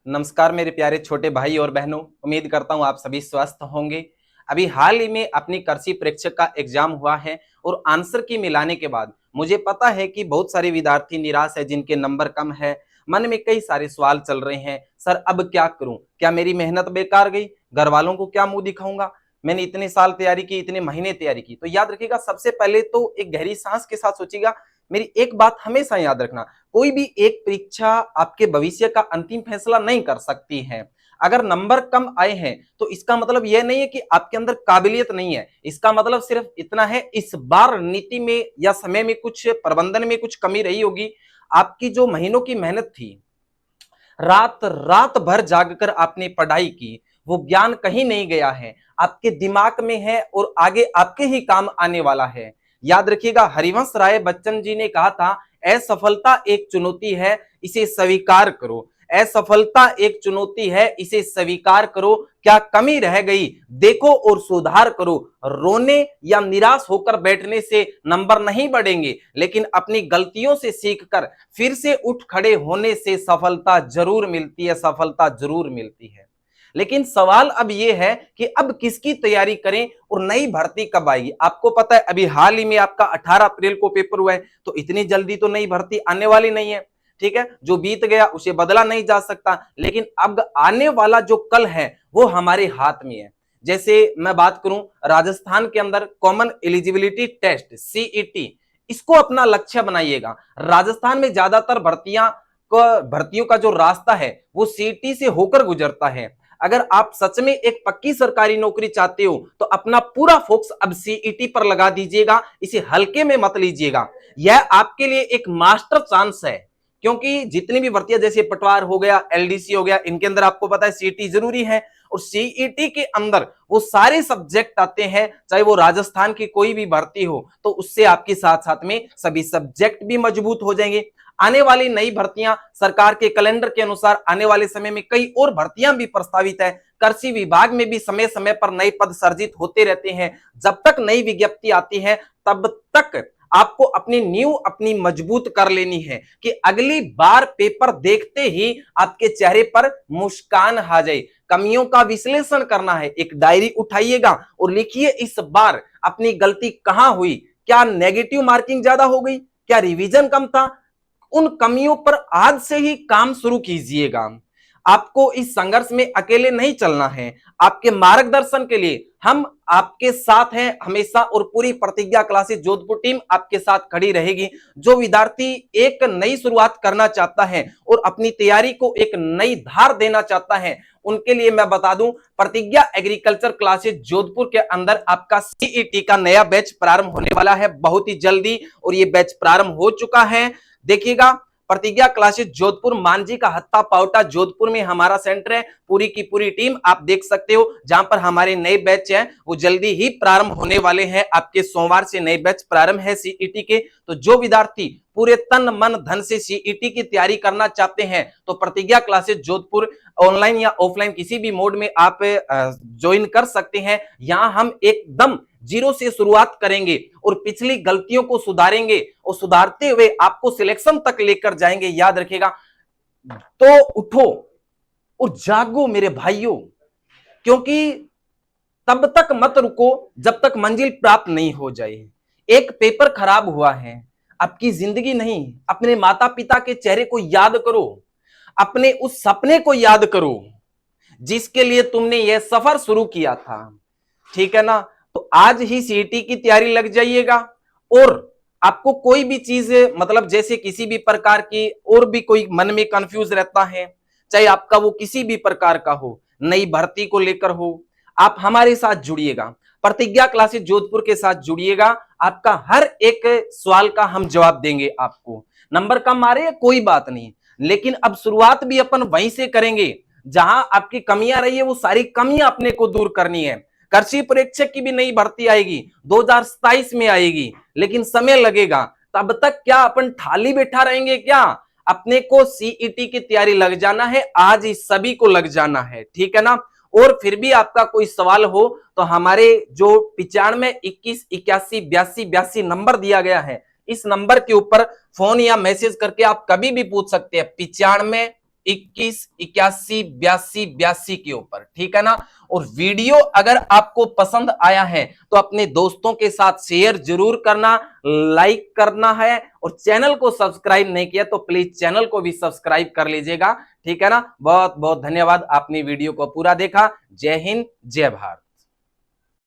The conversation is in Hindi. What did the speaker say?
नमस्कार मेरे प्यारे छोटे भाई और बहनों, उम्मीद करता हूं आप सभी स्वस्थ होंगे। अभी हाल ही में अपनी कृषि परीक्षक का एग्जाम हुआ है और आंसर की मिलाने के बाद मुझे पता है कि बहुत सारे विद्यार्थी निराश है, जिनके नंबर कम है। मन में कई सारे सवाल चल रहे हैं, सर अब क्या करूं? क्या मेरी मेहनत बेकार गई? घर वालों को क्या मुंह दिखाऊंगा? मैंने इतने साल तैयारी की, इतने महीने तैयारी की। तो याद रखिएगा, सबसे पहले तो एक गहरी सांस के साथ सोचिएगा। मेरी एक बात हमेशा याद रखना, कोई भी एक परीक्षा आपके भविष्य का अंतिम फैसला नहीं कर सकती है। अगर नंबर कम आए हैं तो इसका मतलब यह नहीं है कि आपके अंदर काबिलियत नहीं है। इसका मतलब सिर्फ इतना है, इस बार नीति में या समय में कुछ प्रबंधन में कुछ कमी रही होगी। आपकी जो महीनों की मेहनत थी, रात रात भर जागकर आपने पढ़ाई की, वो ज्ञान कहीं नहीं गया है, आपके दिमाग में है और आगे आपके ही काम आने वाला है। याद रखिएगा, हरिवंश राय बच्चन जी ने कहा था, असफलता एक चुनौती है, इसे स्वीकार करो। असफलता एक चुनौती है, इसे स्वीकार करो। क्या कमी रह गई देखो और सुधार करो। रोने या निराश होकर बैठने से नंबर नहीं बढ़ेंगे, लेकिन अपनी गलतियों से सीखकर फिर से उठ खड़े होने से सफलता जरूर मिलती है, सफलता जरूर मिलती है। लेकिन सवाल अब यह है कि अब किसकी तैयारी करें और नई भर्ती कब आएगी? आपको पता है, अभी हाल ही में आपका 18 अप्रैल को पेपर हुआ है, तो इतनी जल्दी तो नई भर्ती आने वाली नहीं है। ठीक है, जो बीत गया उसे बदला नहीं जा सकता, लेकिन अब आने वाला जो कल है वो हमारे हाथ में है। जैसे मैं बात करूं, राजस्थान के अंदर कॉमन एलिजिबिलिटी टेस्ट सीईटी, इसको अपना लक्ष्य बनाइएगा। राजस्थान में ज्यादातर भर्तियों का जो रास्ता है वो सीईटी से होकर गुजरता है। अगर आप सच में एक पक्की सरकारी नौकरी चाहते हो तो अपना पूरा फोकस अब सीईटी पर लगा दीजिएगा, इसे हल्के में मत लीजिएगा। यह आपके लिए एक मास्टर चांस है, क्योंकि जितनी भी भर्तियां जैसे पटवार हो गया, एलडीसी हो गया, इनके अंदर आपको पता है सीईटी जरूरी है। और सीईटी के अंदर वो सारे सब्जेक्ट आते हैं, चाहे वो राजस्थान की कोई भी भर्ती हो, तो उससे आपके साथ साथ में सभी सब्जेक्ट भी मजबूत हो जाएंगे। आने वाली नई भर्तियां सरकार के कैलेंडर के अनुसार आने वाले समय में कई और भर्तियां भी प्रस्तावित है। कृषि विभाग में भी समय समय पर नए पद सर्जित होते रहते हैं। जब तक नई विज्ञप्ति आती है तब तक आपको अपनी नींव अपनी मजबूत कर लेनी है कि अगली बार पेपर देखते ही आपके चेहरे पर मुस्कान आ जाए। कमियों का विश्लेषण करना है, एक डायरी उठाइएगा और लिखिए इस बार अपनी गलती कहां हुई। क्या नेगेटिव मार्किंग ज्यादा हो गई? क्या रिवीजन कम था? उन कमियों पर आज से ही काम शुरू कीजिएगा। आपको इस संघर्ष में अकेले नहीं चलना है। आपके मार्गदर्शन के लिए हम आपके साथ हैं हमेशा, और पूरी प्रतिज्ञा क्लासेस जोधपुर टीम आपके साथ खड़ी रहेगी। जो विद्यार्थी एक नई शुरुआत करना चाहता है और अपनी तैयारी को एक नई धार देना चाहता है, उनके लिए मैं बता दूं, प्रतिज्ञा एग्रीकल्चर क्लासेस जोधपुर के अंदर आपका सीईटी का नया बैच प्रारंभ होने वाला है बहुत ही जल्दी, और ये बैच प्रारंभ हो चुका है। देखिएगा, प्रतिज्ञा क्लासेस जोधपुर, मांझी का हत्ता पावटा जोधपुर में हमारा सेंटर है। पूरी की पूरी टीम आप देख सकते हो, जहां पर हमारे नए बैच हैं वो जल्दी ही प्रारंभ होने वाले हैं। आपके सोमवार से नए बैच प्रारंभ है सीईटी के। तो जो विद्यार्थी पूरे तन मन धन से सीईटी की तैयारी करना चाहते हैं तो प्रतिज्ञा क्लासेस जोधपुर ऑनलाइन या ऑफलाइन किसी भी मोड में आप ज्वाइन कर सकते हैं। यहां हम एकदम जीरो से शुरुआत करेंगे और पिछली गलतियों को सुधारेंगे और सुधारते हुए आपको सिलेक्शन तक लेकर जाएंगे। याद रखिएगा, तो उठो और जागो मेरे भाइयों, क्योंकि तब तक मत रुको जब तक मंजिल प्राप्त नहीं हो जाए। एक पेपर खराब हुआ है, आपकी जिंदगी नहीं। अपने माता पिता के चेहरे को याद करो, अपने उस सपने को याद करो जिसके लिए तुमने यह सफर शुरू किया था। ठीक है ना? तो आज ही सीईटी की तैयारी लग जाइएगा। और आपको कोई भी चीज, मतलब जैसे किसी भी प्रकार की और भी कोई मन में कंफ्यूज रहता है, चाहे आपका वो किसी भी प्रकार का हो, नई भर्ती को लेकर हो, आप हमारे साथ जुड़िएगा, प्रतिज्ञा क्लासेस जोधपुर के साथ जुड़िएगा। आपका हर एक सवाल का हम जवाब देंगे। आपको नंबर कम आ रहे हैं कोई बात नहीं, लेकिन अब शुरुआत भी अपन वहीं से करेंगे जहां आपकी कमियां रही है। वो सारी कमियां अपने को दूर करनी है। कृषि परीक्षक की भी नई भर्ती आएगी, 2027 में आएगी, लेकिन समय लगेगा। तब तक क्या अपन थाली बैठा रहेंगे क्या? अपने को सीईटी की तैयारी लग जाना है, आज ही सभी को लग जाना है। ठीक है ना? और फिर भी आपका कोई सवाल हो तो हमारे जो 9521818282 नंबर दिया गया है, इस नंबर के ऊपर फोन या मैसेज करके आप कभी भी पूछ सकते हैं। 95 21 81 82 82 के ऊपर, ठीक है ना। और वीडियो अगर आपको पसंद आया है तो अपने दोस्तों के साथ शेयर जरूर करना, लाइक करना है, और चैनल को सब्सक्राइब नहीं किया तो प्लीज चैनल को भी सब्सक्राइब कर लीजिएगा, ठीक है ना। बहुत बहुत धन्यवाद, आपने वीडियो को पूरा देखा। जय हिंद, जय भारत।